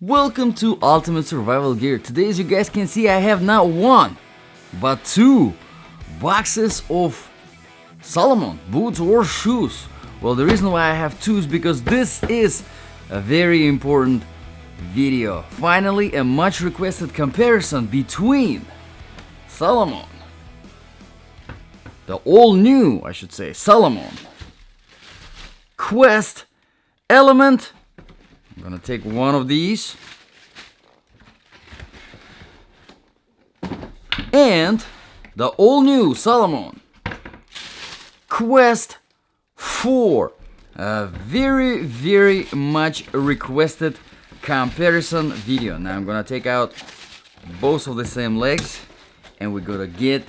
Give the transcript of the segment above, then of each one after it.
Welcome to Ultimate Survival Gear. Today, as you guys can see, I have not one, but two boxes of Salomon boots or shoes. Well, the reason why I have two is because this is a very important video. Finally, a much requested comparison between Salomon, the all new, I should say, Salomon Quest Element. I'm gonna take one of these and the all new Salomon Quest 4. A very much requested comparison video. Now I'm gonna take out both of the same legs and we're gonna get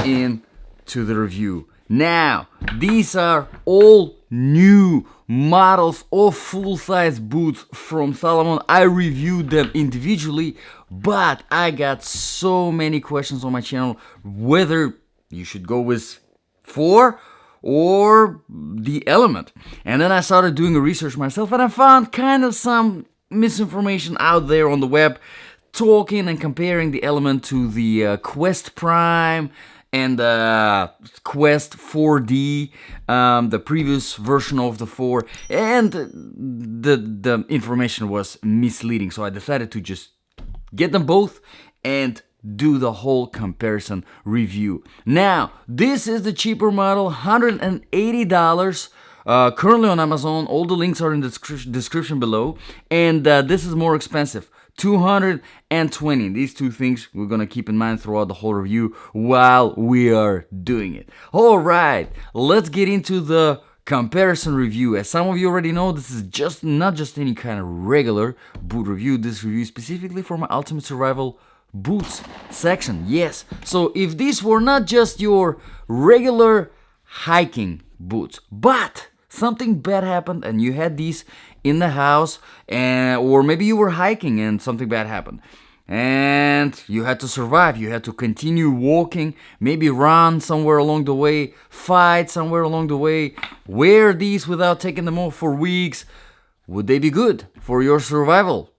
into the review. Now, these are all new models of full-size boots from Salomon. I reviewed them individually, but I got so many questions on my channel whether you should go with 4 or the Element. And then I started doing a research myself and I found kind of some misinformation out there on the web, talking and comparing the Element to the Quest Prime and Quest 4D, the previous version of the 4, and the information was misleading. So I decided to just get them both and do the whole comparison review. Now, this is the cheaper model, $180. Currently on Amazon. All the links are in the description below. And this is more expensive, $220. These two things we're gonna keep in mind throughout the whole review while we are doing it. All right, let's get into the comparison review. As some of you already know, this is not just any kind of regular boot review. This review is specifically for my Ultimate Survival boots section. Yes, so if these were not just your regular hiking boots, but something bad happened and you had these in the house, or maybe you were hiking and something bad happened and you had to survive, you had to continue walking, maybe run somewhere along the way, fight somewhere along the way, wear these without taking them off for weeks, would they be good for your survival?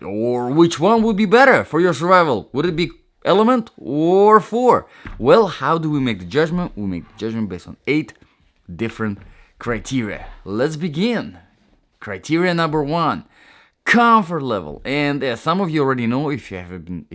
Or which one would be better for your survival? Would it be Element or 4? Well, how do we make the judgment? We make the judgment based on 8 different criteria. Let's begin. Criteria number 1, comfort level. And some of you already know, if you have been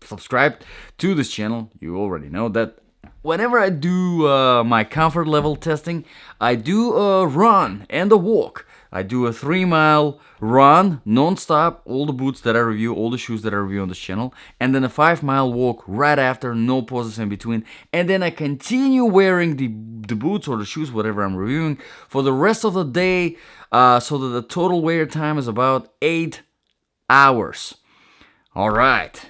subscribed to this channel, you already know that whenever I do my comfort level testing, I do a run and a walk. I do a 3-mile run non-stop, all the boots that I review, all the shoes that I review on this channel, and then a 5-mile walk right after, no pauses in between, and then I continue wearing the boots or the shoes, whatever I'm reviewing, for the rest of the day, so that the total wear time is about 8 hours. Alright.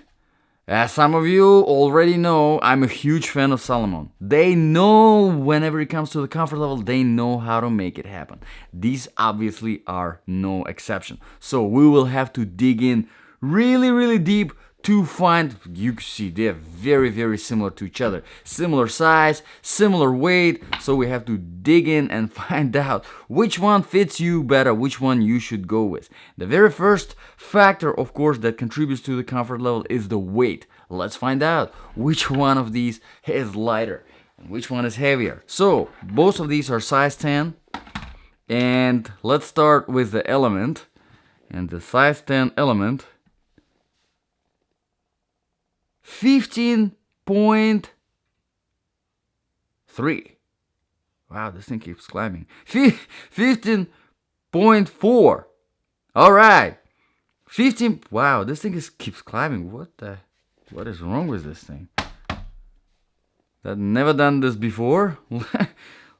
As some of you already know, I'm a huge fan of Salomon. They know whenever it comes to the comfort level, they know how to make it happen. These obviously are no exception. So we will have to dig in really deep to find, you can see they're very similar to each other. Similar size, similar weight, so we have to dig in and find out which one fits you better, which one you should go with. The very first factor, of course, that contributes to the comfort level is the weight. Let's find out which one of these is lighter and which one is heavier. So, both of these are size 10, and let's start with the Element. And the size 10 Element, 15.3. Wow, this thing keeps climbing. 15.4. All right. 15. Wow, this thing keeps climbing. What is wrong with this thing? I've never done this before.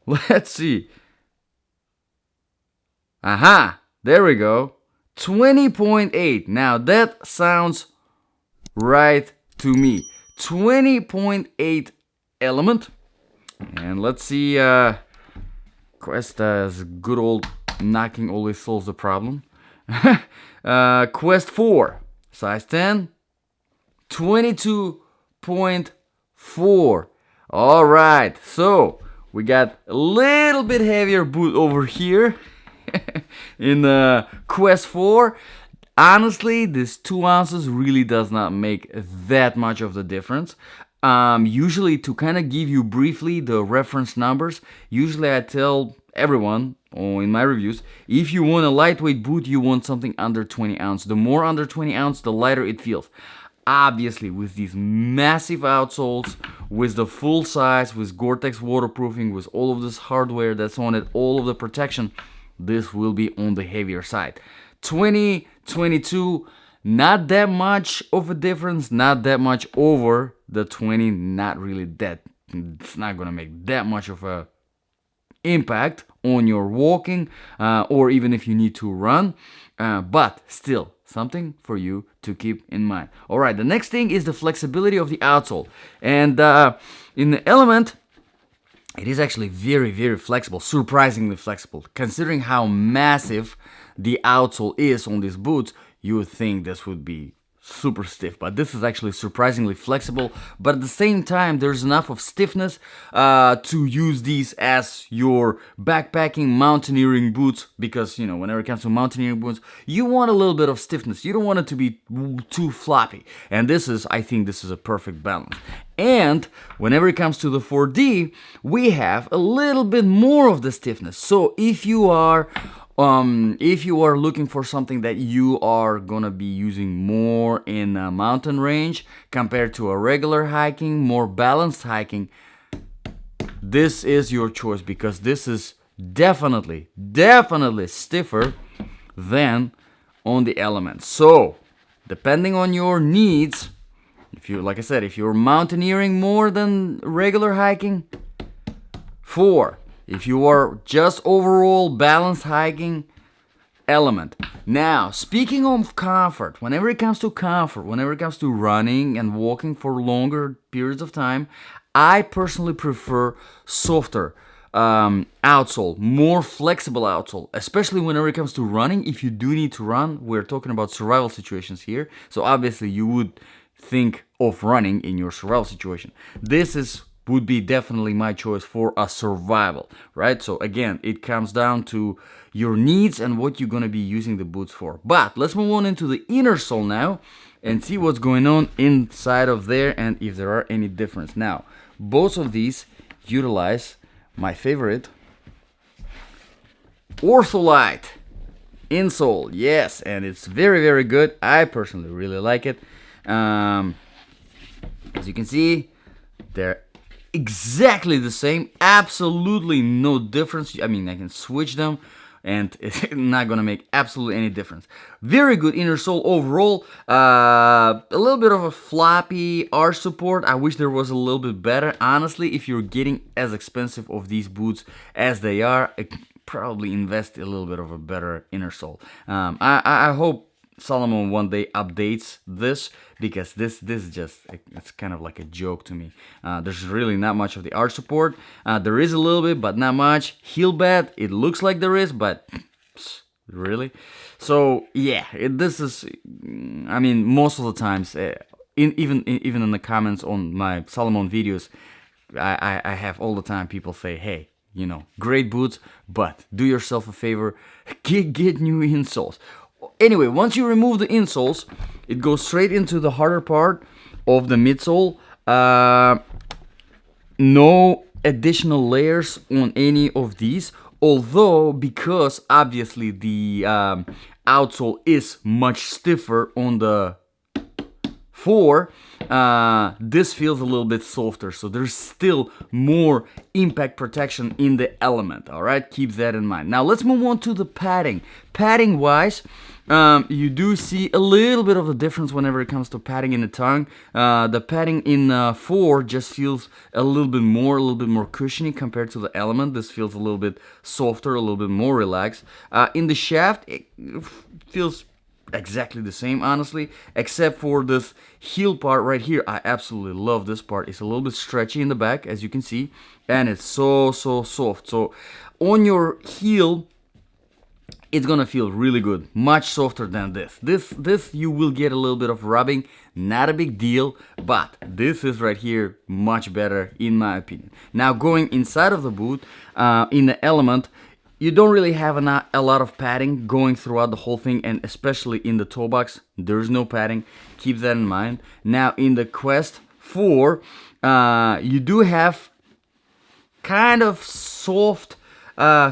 Let's see. Aha, there we go. 20.8. Now that sounds right to me. 20.8 Element. And let's see, Quest as good old knocking always solves the problem. Quest 4, size 10, 22.4. Alright, so we got a little bit heavier boot over here in Quest 4. Honestly, this 2 ounces really does not make that much of the difference. Usually, to kind of give you briefly the reference numbers, usually I tell everyone in my reviews, if you want a lightweight boot, you want something under 20 ounce. The more under 20 ounce, the lighter it feels. Obviously, with these massive outsoles, with the full size, with Gore-Tex waterproofing, with all of this hardware that's on it, all of the protection, this will be on the heavier side. 20, 22, not that much of a difference, not that much over the 20, not really that, it's not gonna make that much of a impact on your walking, or even if you need to run, but still something for you to keep in mind. All right, the next thing is the flexibility of the outsole, and in the Element, it is actually very, very flexible, surprisingly flexible. Considering how massive the outsole is on these boots, you would think this would be super stiff, but this is actually surprisingly flexible. But at the same time, there's enough of stiffness to use these as your backpacking mountaineering boots, because whenever it comes to mountaineering boots, you want a little bit of stiffness. You don't want it to be too floppy, and I think this is a perfect balance. And whenever it comes to the 4D, we have a little bit more of the stiffness. So if you are looking for something that you are gonna be using more in a mountain range compared to a regular hiking, more balanced hiking, this is your choice, because this is definitely stiffer than on the Element. So depending on your needs, like I said, if you're mountaineering more than regular hiking, 4. If you are just overall balanced hiking, Element. Now, speaking of comfort, whenever it comes to running and walking for longer periods of time, I personally prefer softer outsole, more flexible outsole, especially whenever it comes to running. If you do need to run, we're talking about survival situations here, so obviously you would think of running in your survival situation. This would be definitely my choice for a survival, right? So again, it comes down to your needs and what you're going to be using the boots for. But let's move on into the inner sole now and see what's going on inside of there and if there are any difference. Now, both of these utilize my favorite Ortholite insole. Yes, and it's very, very good. I personally really like it. As you can see, they're exactly the same, absolutely no difference. I mean, I can switch them and it's not gonna make absolutely any difference. Very good inner sole overall. A little bit of a floppy arch support. I wish there was a little bit better. Honestly, if you're getting as expensive of these boots as they are, probably invest a little bit of a better inner sole. I hope Salomon one day updates this, because this is just, it's kind of like a joke to me. There's really not much of the arch support. There is a little bit, but not much. Heel bed, it looks like there is, but really. So yeah, this is, I mean, most of the times, even in the comments on my Salomon videos, I have all the time people say, hey, great boots, but do yourself a favor, get new insoles. Anyway, once you remove the insoles, it goes straight into the harder part of the midsole. No additional layers on any of these, although because obviously the outsole is much stiffer on the 4, this feels a little bit softer, so there's still more impact protection in the Element. All right, keep that in mind. Now let's move on to the padding. Padding wise, you do see a little bit of the difference whenever it comes to padding in the tongue. The padding in 4 just feels a little bit more cushiony compared to the Element. This feels a little bit softer, a little bit more relaxed. In the shaft, it feels exactly the same, honestly, except for this heel part right here. I absolutely love this part. It's a little bit stretchy in the back, as you can see, and it's so soft. So on your heel, it's gonna feel really good, much softer than this. This you will get a little bit of rubbing, not a big deal, but this is right here much better in my opinion. Now going inside of the boot, in the Element, You don't really have a lot of padding going throughout the whole thing, and especially in the toe box, there's no padding. Keep that in mind. Now, in the Quest 4, you do have kind of soft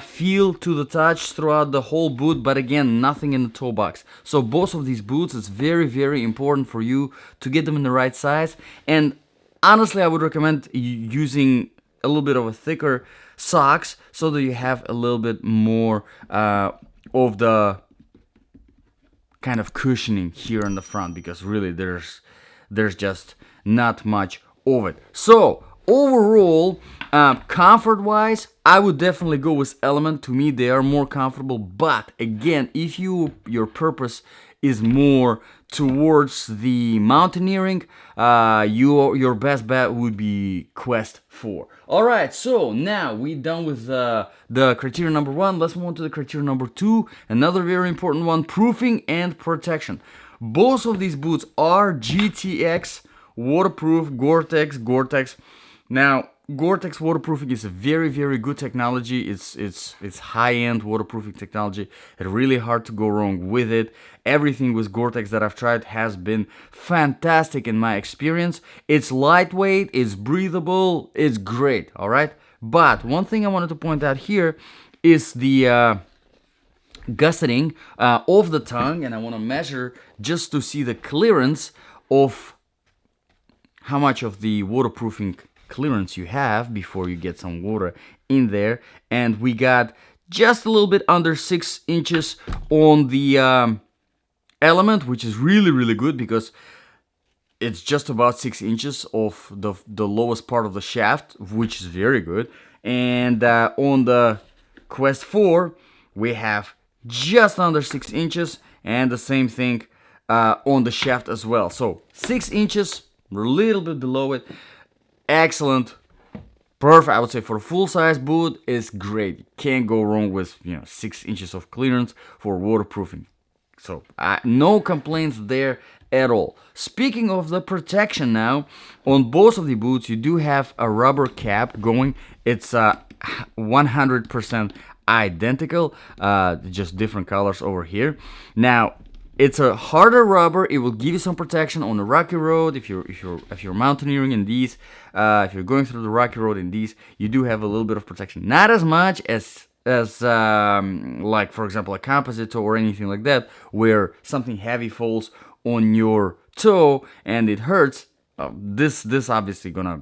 feel to the touch throughout the whole boot, but again, nothing in the toe box. So both of these boots, it's very, very important for you to get them in the right size. And honestly, I would recommend using a little bit of a thicker socks so that you have a little bit more of the kind of cushioning here in the front, because really there's just not much of it. So overall, comfort wise, I would definitely go with Element. To me, they are more comfortable, but again, if your purpose is more towards the mountaineering, your best bet would be Quest 4. Alright, so now we're done with the criteria number 1. Let's move on to the criteria number 2. Another very important one: proofing and protection. Both of these boots are GTX waterproof, Gore-Tex. Now, Gore-Tex waterproofing is a very, very good technology. It's high-end waterproofing technology. It's really hard to go wrong with it. Everything with Gore-Tex that I've tried has been fantastic in my experience. It's lightweight, it's breathable, it's great, all right? But one thing I wanted to point out here is the gusseting of the tongue, and I want to measure just to see the clearance of how much of the waterproofing clearance you have before you get some water in there. And we got just a little bit under 6 inches on the Element, which is really, really good because it's just about 6 inches of the lowest part of the shaft, which is very good. And on the Quest 4, we have just under 6 inches, and the same thing on the shaft as well. So 6 inches, a little bit below it. Excellent, perfect. I would say for a full-size boot is great. You can't go wrong with 6 inches of clearance for waterproofing. So no complaints there at all. Speaking of the protection now, on both of the boots you do have a rubber cap going. It's 100% identical, just different colors over here. Now, it's a harder rubber. It will give you some protection on the rocky road. If you're mountaineering in these, if you're going through the rocky road in these, you do have a little bit of protection. Not as much as like, for example, a composite toe or anything like that, where something heavy falls on your toe and it hurts. This obviously gonna,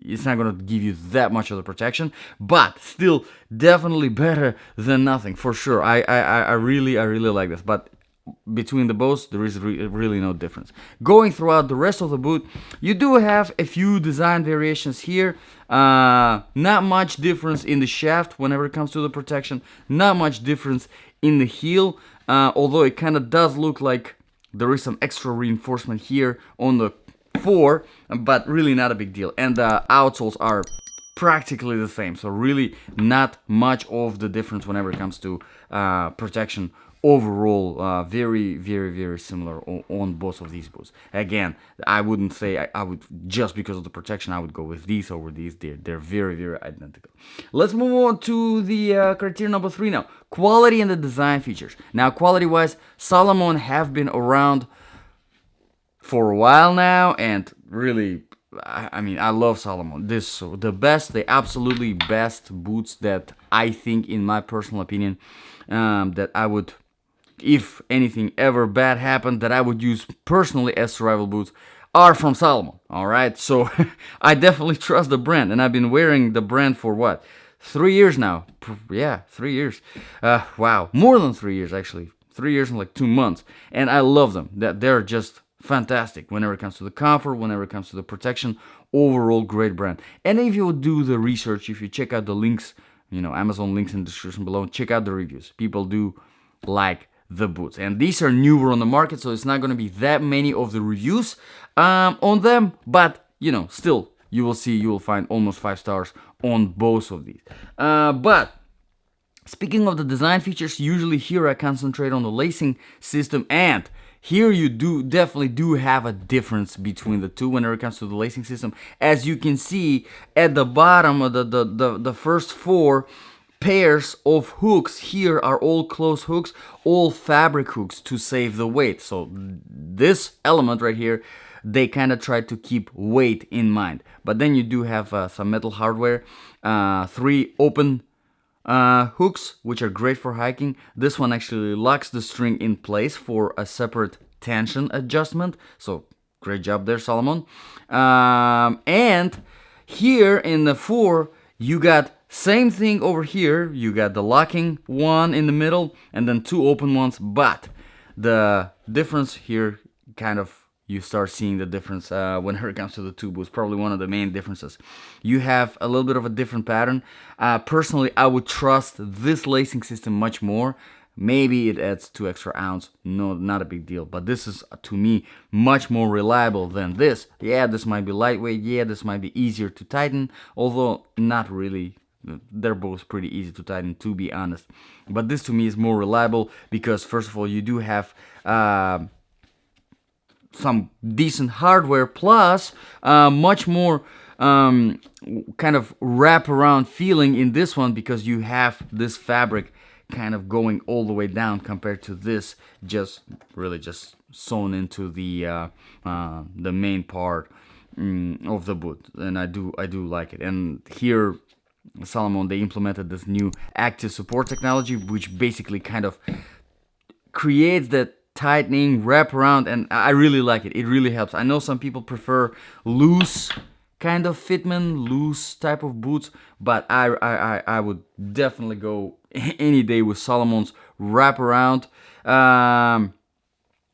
it's not gonna give you that much of the protection, but still definitely better than nothing for sure. I really like this, but between the both there is really no difference. Going throughout the rest of the boot, you do have a few design variations here. Not much difference in the shaft whenever it comes to the protection, not much difference in the heel, although it kind of does look like there is some extra reinforcement here on the 4, but really not a big deal. And the outsoles are practically the same, so really not much of the difference whenever it comes to protection overall. Very similar on both of these boots. Again, I wouldn't say I would, just because of the protection, I would go with these over these. They're very identical. Let's move on to the criteria number 3 now: quality and the design features. Now, quality wise, Salomon have been around for a while now, and really, I mean, I love Salomon. The absolutely best boots that I think, in my personal opinion, that I would, if anything ever bad happened, that I would use personally as survival boots, are from Salomon. All right, so I definitely trust the brand, and I've been wearing the brand for what, 3 years now? Yeah, 3 years. Wow, more than 3 years actually. 3 years and like 2 months, and I love them. That they're just fantastic whenever it comes to the comfort, whenever it comes to the protection. Overall, great brand. And if you do the research, if you check out the links, Amazon links in the description below, check out the reviews. People do like the boots, and these are newer on the market, so it's not going to be that many of the reviews on them, but still, you will find almost 5 stars on both of these. But speaking of the design features, usually here I concentrate on the lacing system, and here you definitely do have a difference between the two whenever it comes to the lacing system. As you can see at the bottom of the first 4 pairs of hooks here are all closed hooks, all fabric hooks to save the weight. So this element right here, they kind of try to keep weight in mind. But then you do have some metal hardware, 3 open hooks, which are great for hiking. This one actually locks the string in place for a separate tension adjustment. So great job there, Salomon. And here in the 4, you got same thing over here. You got the locking one in the middle and then 2 open ones. But the difference here, kind of, you start seeing the difference whenever it comes to the 2 boots. Probably one of the main differences. You have a little bit of a different pattern. Personally, I would trust this lacing system much more. Maybe it adds 2 extra ounce. No, not a big deal. But this is, to me, much more reliable than this. Yeah, this might be lightweight. Yeah, this might be easier to tighten. Although, not really. They're both pretty easy to tighten, to be honest. But this, to me, is more reliable because, first of all, you do have some decent hardware, plus much more kind of wraparound feeling in this one because you have this fabric kind of going all the way down compared to this just sewn into the main part of the boot. And I do like it. And here Salomon, they implemented this new active support technology, which basically kind of creates that tightening wraparound, and I really like it. It really helps. I know some people prefer loose kind of fitment, loose type of boots, but I would definitely go any day with Salomon's wraparound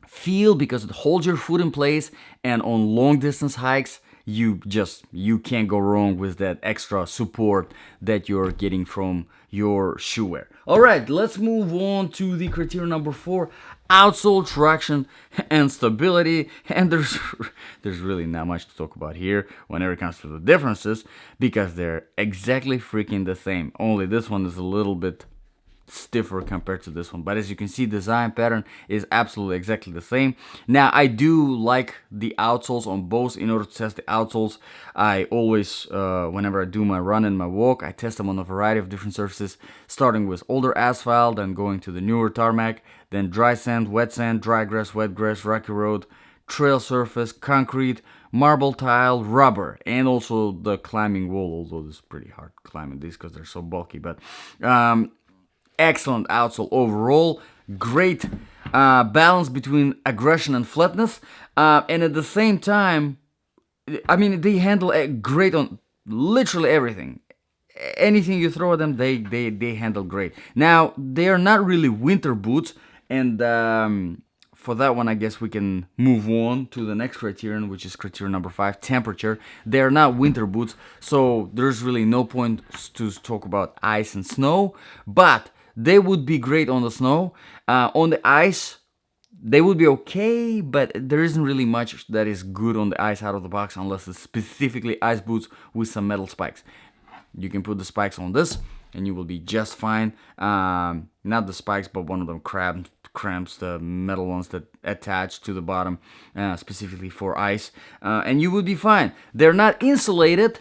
feel, because it holds your foot in place, and on long distance hikes you can't go wrong with that extra support that you're getting from your shoe wear. All right, let's move on to the criteria number 4, outsole traction and stability. And there's really not much to talk about here whenever it comes to the differences, because they're exactly freaking the same. Only this one is a little bit stiffer compared to this one, but as you can see, design pattern is absolutely exactly the same. Now, I do like the outsoles on both. In order to test the outsoles, I always whenever I do my run and my walk, I test them on a variety of different surfaces, starting with older asphalt, then going to the newer tarmac, then dry sand, wet sand, dry grass, wet grass, rocky road, trail surface, concrete, marble tile, rubber, and also the climbing wall, although it's pretty hard climbing these because they're so bulky. But excellent outsole overall. Great balance between aggression and flatness, and at the same time, I mean, they handle great on literally everything. Anything you throw at them, they handle great. Now, they are not really winter boots, and for that one, I guess we can move on to the next criterion, which is criteria number 5, temperature. They are not winter boots, so there's really no point to talk about ice and snow, but they would be great on the snow. On the ice, they would be okay, but there isn't really much that is good on the ice out of the box unless it's specifically ice boots with some metal spikes. You can put the spikes on this and you will be just fine. Not the spikes, but one of them cramps, the metal ones that attach to the bottom specifically for ice, and you would be fine. They're not insulated,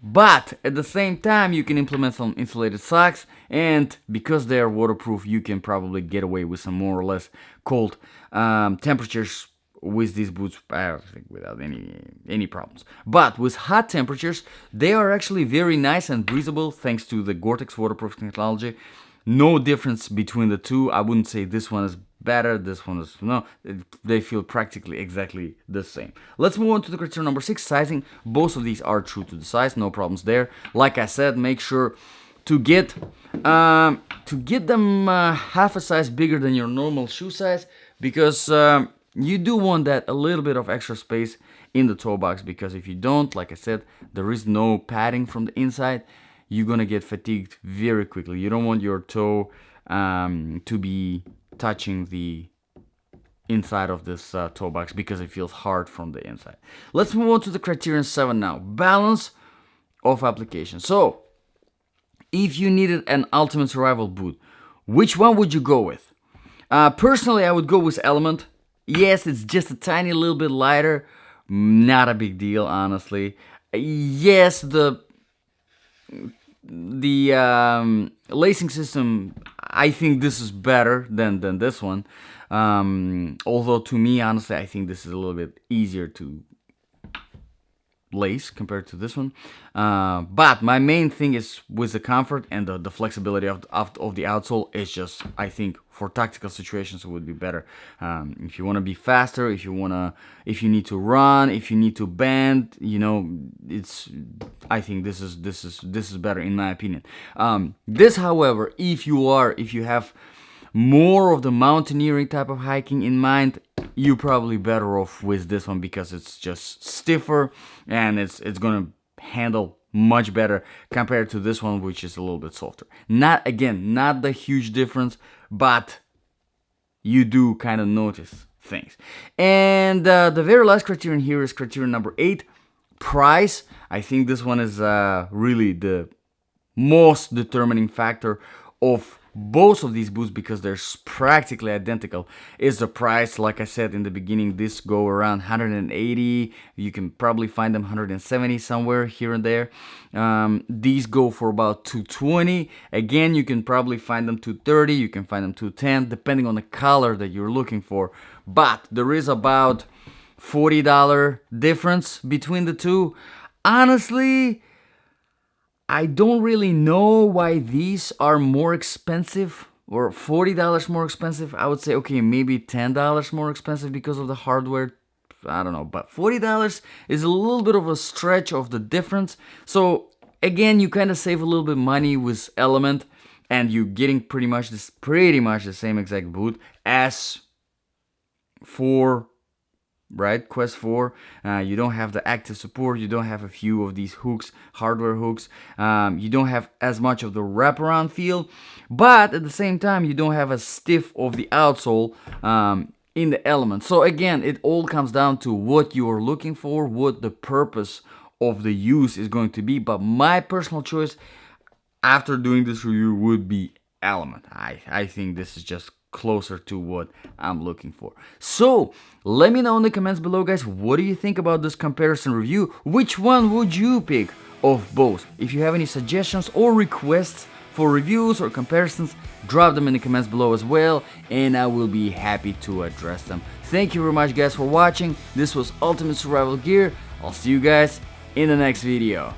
but at the same time, you can implement some insulated socks, and because they are waterproof, you can probably get away with some more or less cold temperatures with these boots, I think, without any problems. But with hot temperatures, they are actually very nice and breathable thanks to the Gore-Tex waterproof technology. No difference between the two. I wouldn't say this one is better, this one is no. They feel practically exactly the same. Let's move on to the criteria number 6, sizing. Both of these are true to the size, no problems there. Like I said, make sure to get them half a size bigger than your normal shoe size, because you do want that a little bit of extra space in the toe box, because if you don't, like I said, there is no padding from the inside. You're gonna get fatigued very quickly. You don't want your toe to be touching the inside of this toe box because it feels hard from the inside. Let's move on to the criterion 7 now. Balance of application. So, if you needed an ultimate survival boot, which one would you go with? Personally, I would go with Element. Yes, it's just a tiny little bit lighter. Not a big deal, honestly. Yes, the the lacing system, I think this is better than this one. Although to me, honestly, I think this is a little bit easier to lace compared to this one. But my main thing is with the comfort and the flexibility of the outsole. Is just, I think, for tactical situations it would be better. If you want to be faster, if you need to run, if you need to bend, I think this is better in my opinion. This, however, if you have more of the mountaineering type of hiking in mind, you're probably better off with this one because it's just stiffer and it's gonna handle much better compared to this one, which is a little bit softer. Not the huge difference, but you do kind of notice things. And the very last criterion here is criterion number 8, price. I think this one is really the most determining factor of both of these boots because they're practically identical. Is the price. Like I said in the beginning, this go around 180. You can probably find them 170 somewhere here and there. These go for about 220. Again, you can probably find them 230. You can find them 210 depending on the color that you're looking for. But there is about $40 difference between the two. Honestly, I don't really know why these are more expensive, or $40 more expensive. I would say, okay, maybe $10 more expensive because of the hardware. I don't know, but $40 is a little bit of a stretch of the difference. So again, you kind of save a little bit money with Element, and you're getting pretty much the same exact boot as for Quest 4. You don't have the active support, you don't have a few of these hooks, hardware hooks, you don't have as much of the wraparound feel, but at the same time you don't have a stiff of the outsole in the Element. So again, it all comes down to what you are looking for, what the purpose of the use is going to be. But my personal choice after doing this review would be Element. I think this is just closer to what I'm looking for. So let me know in the comments below, guys, what do you think about this comparison review? Which one would you pick of both? If you have any suggestions or requests for reviews or comparisons, drop them in the comments below as well, and I will be happy to address them. Thank you very much, guys, for watching. This was Ultimate Survival Gear. I'll see you guys in the next video.